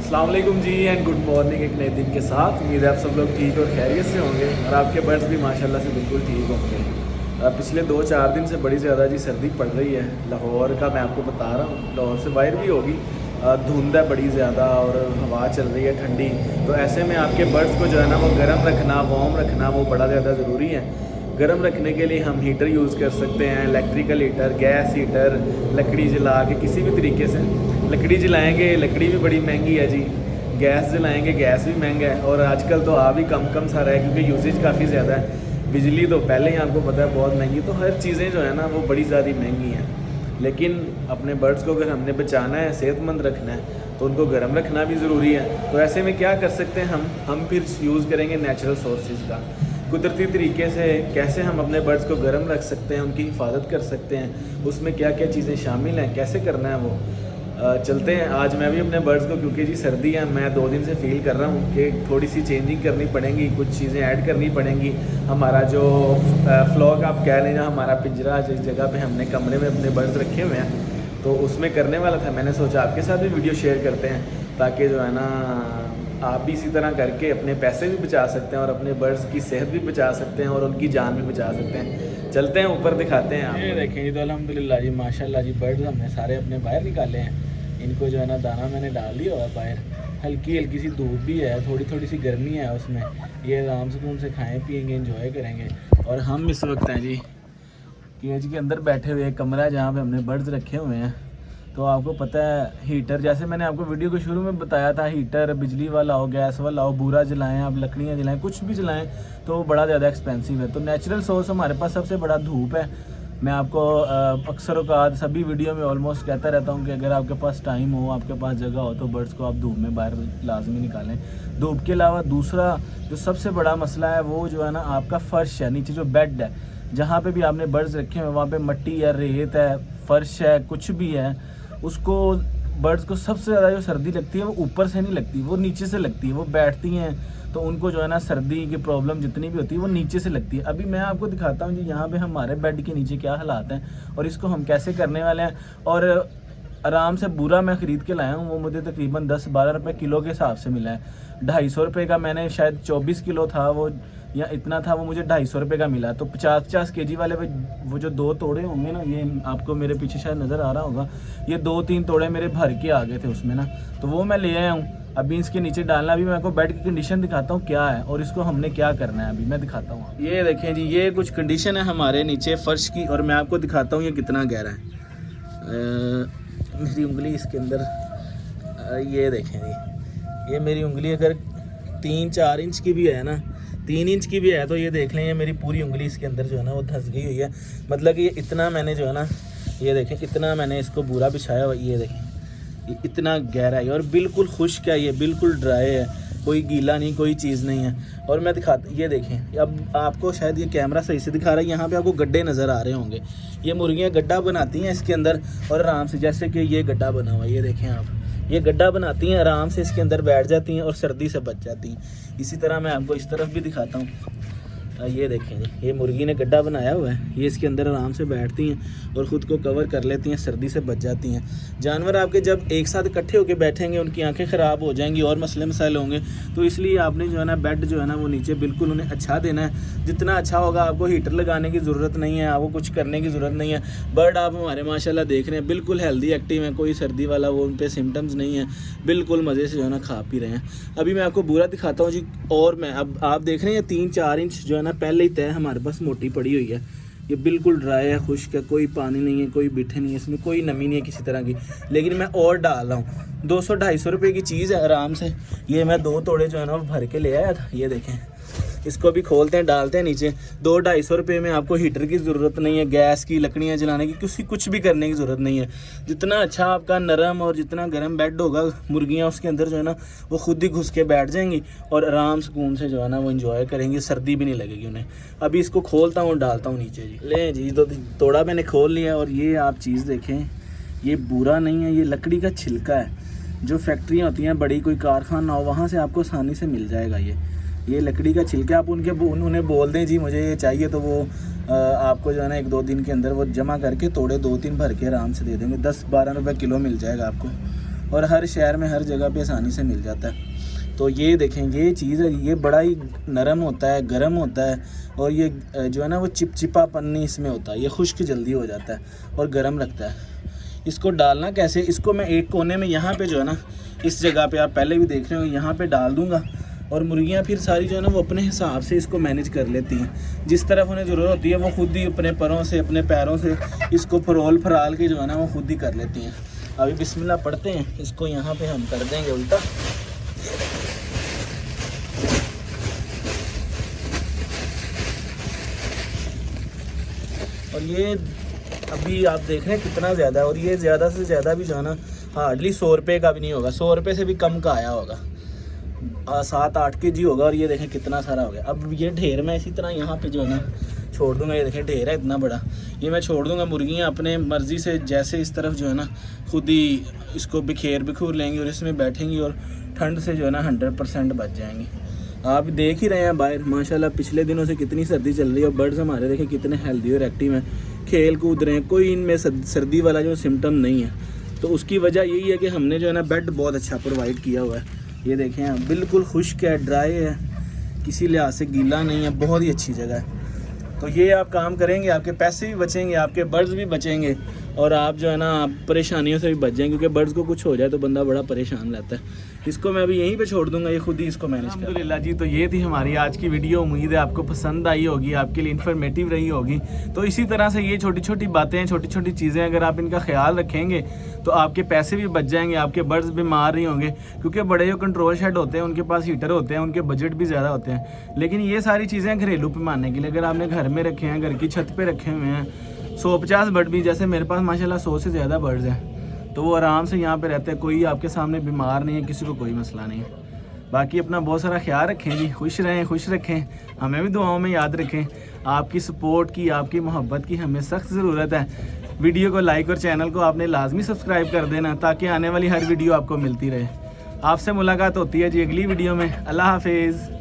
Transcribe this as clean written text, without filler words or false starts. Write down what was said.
अस्सलाम वालेकुम जी and good morning एक नए दिन के साथ। उम्मीद है आप सब लोग ठीक और खैरियत से होंगे और आपके बर्ड्स भी माशाल्लाह से बिल्कुल ठीक होंगे। पिछले 2-4 दिन से बड़ी ज़्यादा जी सर्दी पड़ रही है। लाहौर का मैं आपको बता रहा हूँ, लाहौर से बाहर भी होगी। धुंध है बड़ी ज़्यादा और हवा चल रही है ठंडी, तो ऐसे में आपके बर्ड्स को जो है ना वो गर्म रखना, वार्म रखना वो बड़ा ज़्यादा ज़रूरी है। गर्म रखने के लिए हम हीटर यूज़ कर सकते हैं, इलेक्ट्रिकल हीटर, गैस हीटर, लकड़ी जला के किसी भी तरीके से। लकड़ी जलाएंगे, लकड़ी भी बड़ी महंगी है जी। गैस जलाएंगे, गैस भी महंगा है और आजकल तो आ भी कम सा रहा है क्योंकि यूसेज काफ़ी ज़्यादा है। बिजली तो पहले ही आपको पता है बहुत महंगी, तो हर चीज़ें जो है ना वो बड़ी ज़्यादा महंगी हैं। लेकिन अपने बर्ड्स को अगर हमने बचाना है, सेहतमंद रखना है, तो उनको गर्म रखना भी ज़रूरी है। तो ऐसे में क्या कर सकते हैं हम फिर यूज़ करेंगे नेचुरल सोर्सेज का। कुदरती तरीके से कैसे हम अपने बर्ड्स को गर्म रख सकते हैं, उनकी हिफाजत कर सकते हैं, उसमें क्या क्या चीज़ें शामिल हैं, कैसे करना है वो चलते हैं। आज मैं भी अपने बर्ड्स को, क्योंकि जी सर्दी है, मैं 2 दिन से फील कर रहा हूँ कि थोड़ी सी चेंजिंग करनी पड़ेगी, कुछ चीज़ें ऐड करनी पड़ेंगी। हमारा जो फ्लॉक आप कह लें, हमारा पिंजरा जिस जगह पे हमने कमरे में अपने बर्ड्स रखे हुए हैं, तो उसमें करने वाला था। मैंने सोचा आपके साथ भी वीडियो शेयर करते हैं ताकि जो है ना आप भी इसी तरह करके अपने पैसे भी बचा सकते हैं और अपने बर्ड्स की सेहत भी बचा सकते हैं और उनकी जान भी बचा सकते हैं। चलते हैं ऊपर दिखाते हैं। आप ये देखें जी, तो अल्हम्दुलिल्लाह जी माशाल्लाह जी बर्ड्स हमने सारे अपने बाहर निकाले हैं। इनको जो है ना दाना मैंने डाल दिया हुआ बाहर। हल्की हल्की सी धूप भी है, थोड़ी थोड़ी सी गर्मी है उसमें। ये आराम सुकून से खाएँ पिएंगे, इंजॉय करेंगे। और हम इस वक्त हैं जी केज के अंदर बैठे हुए, कमरा है जहाँ पे हमने बर्ड्स रखे हुए हैं। तो आपको पता है हीटर, जैसे मैंने आपको वीडियो के शुरू में बताया था, हीटर बिजली वाला हो, गैस वाला हो, बूरा जलाएं, आप लकड़ियाँ जलाएं, कुछ भी जलाएं तो वो बड़ा ज़्यादा एक्सपेंसिव है। तो नेचुरल सोर्स हमारे पास सबसे बड़ा धूप है। मैं आपको अक्सर औकात सभी वीडियो में ऑलमोस्ट कहता रहता हूँ कि अगर आपके पास टाइम हो, आपके पास जगह हो, तो बर्ड्स को आप धूप में बाहर लाजमी निकालें। धूप के अलावा दूसरा जो सबसे बड़ा मसला है वो जो है ना आपका फ़र्श है, नीचे जो बेड है, जहाँ पे भी आपने बर्ड्स रखे हुए वहाँ पे मिट्टी है, रेत है, फ़र्श है, कुछ भी है, उसको बर्ड्स को सबसे ज़्यादा जो सर्दी लगती है वो ऊपर से नहीं लगती, वो नीचे से लगती है। वो बैठती हैं तो उनको जो है ना सर्दी की प्रॉब्लम जितनी भी होती है वो नीचे से लगती है। अभी मैं आपको दिखाता हूँ जी यहाँ पे हमारे बेड के नीचे क्या हालात हैं और इसको हम कैसे करने वाले हैं। और आराम से बूरा मैं ख़रीद के लाया हूँ, वो मुझे तकरीबन 10-12 रुपये किलो के हिसाब से मिला है। 250 रुपये का मैंने, शायद 24 किलो था वो या इतना था, वो मुझे 250 रुपये का मिला। तो 50-50 kg वाले वो जो 2 तोड़े होंगे ना, ये आपको मेरे पीछे शायद नज़र आ रहा होगा, ये 2-3 तोड़े मेरे भर के आ गए थे उसमें ना, तो वो मैं ले आया हूँ। अभी इसके नीचे डालना, अभी मैं आपको बेड की कंडीशन दिखाता हूँ क्या है और इसको हमने क्या करना है, अभी मैं दिखाता हूँ। ये देखें जी, ये कुछ कंडीशन है हमारे नीचे फ़र्श की और मैं आपको दिखाता हूँ ये कितना गहरा है। मेरी उंगली इसके अंदर, ये देखें जी, ये मेरी उंगली अगर 3-4 इंच की भी है ना, 3 इंच की भी है, तो ये देख लें ये मेरी पूरी उंगली इसके अंदर जो है ना वो धंस गई हुई है। मतलब कि ये इतना मैंने जो है ना, ये देखें इतना मैंने इसको बुरा बिछाया हुआ, ये देखें ये इतना गहरा है और बिल्कुल खुश्क है, ये बिल्कुल ड्राई है, कोई गीला नहीं, कोई चीज़ नहीं है। और मैं दिखाता, ये देखें, अब आपको शायद ये कैमरा सही से दिखा रहा है, यहाँ पे आपको गड्ढे नज़र आ रहे होंगे। ये मुर्गियाँ गड्ढा बनाती हैं इसके अंदर और आराम से, जैसे कि ये गड्ढा बना हुआ है, ये देखें आप, ये गड्ढा बनाती हैं, आराम से इसके अंदर बैठ जाती हैं और सर्दी से बच जाती हैं। इसी तरह मैं आपको इस तरफ भी दिखाता हूँ, ये देखें जी, ये मुर्गी ने गड्ढा बनाया हुआ है, ये इसके अंदर आराम से बैठती हैं और ख़ुद को कवर कर लेती हैं, सर्दी से बच जाती हैं। जानवर आपके जब एक साथ इकट्ठे होकर बैठेंगे उनकी आंखें ख़राब हो जाएंगी और मसले मसाइल होंगे। तो इसलिए आपने जो है ना बेड जो है ना वो नीचे बिल्कुल उन्हें अच्छा देना है, जितना अच्छा होगा। आपको हीटर लगाने की ज़रूरत नहीं है, आपको कुछ करने की ज़रूरत नहीं है। बर्ड आप हमारे माशाल्लाह देख रहे हैं बिल्कुल हेल्दी एक्टिव हैं, कोई सर्दी वाला वो उन पर सिम्टम्स नहीं है, बिल्कुल मज़े से जो है ना खा पी रहे हैं। अभी मैं आपको बुरा दिखाता हूँ जी, और मैं अब आप देख रहे हैं 3-4 इंच जो है ना पहले ही तय हमारे पास मोटी पड़ी हुई है। ये बिल्कुल ड्राई है, खुश्क है, कोई पानी नहीं है, कोई बिठे नहीं है, इसमें कोई नमी नहीं है किसी तरह की। लेकिन मैं और डाल रहा हूँ, 200-250 रुपये की चीज़ है, आराम से। ये मैं 2 तोड़े जो है ना भर के ले आया था, ये देखें। इसको भी खोलते हैं, डालते हैं नीचे। 200-250 रुपये में आपको हीटर की ज़रूरत नहीं है, गैस की, लकड़ियाँ जलाने की, कुछ भी करने की ज़रूरत नहीं है। जितना अच्छा आपका नरम और जितना गर्म बेड होगा, मुर्गियाँ उसके अंदर जो है ना वो खुद ही घुस के बैठ जाएंगी और आराम सुकून से जो है ना वो इंजॉय करेंगी, सर्दी भी नहीं लगेगी उन्हें। अभी इसको खोलता हूँ, डालता हूँ नीचे जी। ले जी, तो तोड़ा मैंने खोल लिया और ये आप चीज़ देखें, ये बुरा नहीं है, ये लकड़ी का छिलका है। जो फैक्ट्रियाँ होती हैं बड़ी, कोई कारखाना हो, वहाँ से आपको आसानी से मिल जाएगा ये लकड़ी का छिलका। आप उन्हें बोल दें जी मुझे ये चाहिए, तो वो आपको जो है ना 1-2 दिन के अंदर वो जमा करके तोड़े 2-3 भर के आराम से दे देंगे। 10-12 रुपये किलो मिल जाएगा आपको। और हर शहर में हर जगह पे आसानी से मिल जाता है। तो ये देखें, ये चीज़ है, ये बड़ा ही नरम होता है, गर्म होता है, और ये जो है ना वो चिपचिपापन नहीं इसमें होता, ये खुश्क जल्दी हो जाता है और गर्म रखता है। इसको डालना कैसे, इसको मैं एक कोने में यहाँ पे जो है ना, इस जगह पे आप पहले भी देख रहे हो, यहाँ पे डाल दूँगा, और मुर्गियाँ फिर सारी जो है ना वो अपने हिसाब से इसको मैनेज कर लेती हैं। जिस तरफ उन्हें ज़रूरत होती है वो खुद ही अपने परों से, अपने पैरों से इसको फराल के जो है ना वो खुद ही कर लेती हैं। अभी बिस्मिल्लाह पढ़ते हैं, इसको यहाँ पे हम कर देंगे उल्टा। और ये अभी आप देख रहे हैं कितना ज़्यादा है, और ये ज़्यादा से ज़्यादा भी जो है ना हार्डली 100 रुपये का भी नहीं होगा, 100 रुपये से भी कम का आया होगा, 7-8 kg होगा। और ये देखें कितना सारा हो गया। अब ये ढेर मैं इसी तरह यहाँ पे जो है ना छोड़ दूँगा। ये देखें ढेर है इतना बड़ा, ये मैं छोड़ दूँगा। मुर्गियाँ अपने मर्ज़ी से जैसे इस तरफ जो है ना खुद ही इसको बिखूर लेंगी और इसमें बैठेंगी, और ठंड से जो है ना 100% बच जाएंगी। आप देख ही रहे हैं बाहर माशाल्लाह पिछले दिनों से कितनी सर्दी चल रही है, और बर्ड्स हमारे देखें कितने हेल्दी और एक्टिव हैं, खेल कूद रहे हैं, कोई इनमें सर्दी वाला जो सिम्टम नहीं है। तो उसकी वजह यही है कि हमने जो है ना बेड बहुत अच्छा प्रोवाइड किया हुआ है। ये देखें आप, बिल्कुल खुश्क है, ड्राई है, किसी लिहाज से गीला नहीं है, बहुत ही अच्छी जगह है। तो ये आप काम करेंगे, आपके पैसे भी बचेंगे, आपके बर्ड्स भी बचेंगे, और आप जो है ना परेशानियों से भी बच जाएंगे, क्योंकि बर्ड्स को कुछ हो जाए तो बंदा बड़ा परेशान रहता है। इसको मैं अभी यहीं पे छोड़ दूंगा, ये खुद ही इसको मैनेज करें। अल्हम्दुलिल्लाह जी, तो ये थी हमारी आज की वीडियो। उम्मीद है आपको पसंद आई होगी, आपके लिए इन्फॉर्मेटिव रही होगी। तो इसी तरह से ये छोटी छोटी बातें, छोटी छोटी चीज़ें अगर आप इनका ख्याल रखेंगे तो आपके पैसे भी बच जाएंगे, आपके बर्ड्स बीमार नहीं होंगे, क्योंकि बड़े जो कंट्रोल शेड होते हैं उनके पास हीटर होते हैं, उनके बजट भी ज़्यादा होते हैं। लेकिन ये सारी चीज़ें घरेलू पैमाने के लिए अगर आपने घर में रखे हैं, घर की छत पे रखे हुए हैं, 150 बर्ड भी, जैसे मेरे पास माशाल्लाह 100 से ज़्यादा बर्ड्स हैं, तो वो आराम से यहाँ पे रहते हैं, कोई आपके सामने बीमार नहीं है, किसी को कोई मसला नहीं है। बाकी अपना बहुत सारा ख्याल रखें जी, खुश रहें, खुश रखें, हमें भी दुआओं में याद रखें। आपकी सपोर्ट की, आपकी मोहब्बत की हमें सख्त ज़रूरत है। वीडियो को लाइक और चैनल को आपने लाजमी सब्सक्राइब कर देना, ताकि आने वाली हर वीडियो आपको मिलती रहे। आपसे मुलाकात होती है जी अगली वीडियो में। अल्लाह हाफिज़।